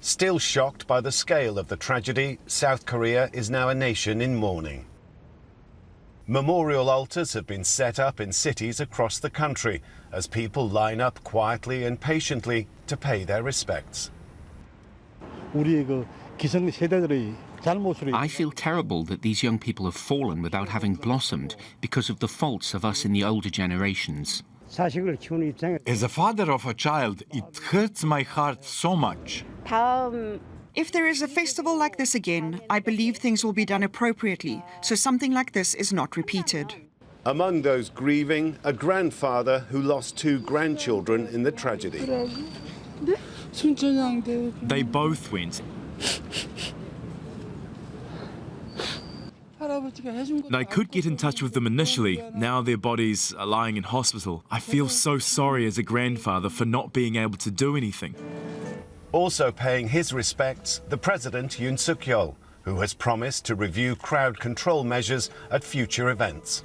Still shocked by the scale of the tragedy, South Korea is now a nation in mourning. Memorial altars have been set up in cities across the country as people line up quietly and patiently to pay their respects. I feel terrible that these young people have fallen without having blossomed because of the faults of us in the older generations. As a father of a child, it hurts my heart so much. If there is a festival like this again, I believe things will be done appropriately, so something like this is not repeated. Among those grieving, a grandfather who lost 2 grandchildren in the tragedy. They both went. I could get in touch with them initially. Now their bodies are lying in hospital. I feel so sorry as a grandfather for not being able to do anything. Also paying his respects, the President Yoon Suk-yeol, who has promised to review crowd control measures at future events.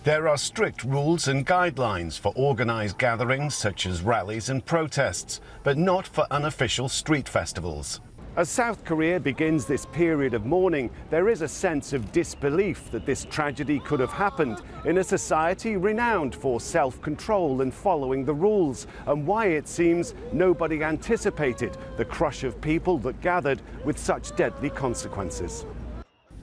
There are strict rules and guidelines for organised gatherings such as rallies and protests, but not for unofficial street festivals. As South Korea begins this period of mourning, there is a sense of disbelief that this tragedy could have happened in a society renowned for self-control and following the rules, and why it seems nobody anticipated the crush of people that gathered with such deadly consequences.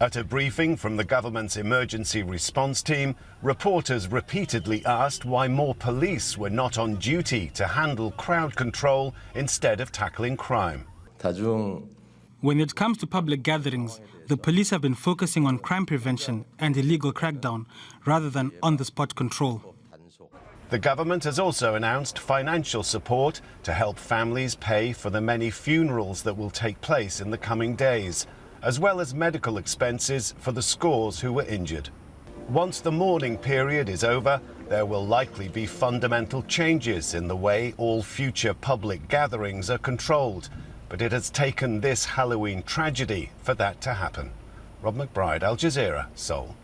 At a briefing from the government's emergency response team, reporters repeatedly asked why more police were not on duty to handle crowd control instead of tackling crime. When it comes to public gatherings, the police have been focusing on crime prevention and illegal crackdown rather than on-the-spot control. The government has also announced financial support to help families pay for the many funerals that will take place in the coming days, as well as medical expenses for the scores who were injured. Once the mourning period is over, there will likely be fundamental changes in the way all future public gatherings are controlled. But it has taken this Halloween tragedy for that to happen. Mcbride, Al Jazeera, Seoul.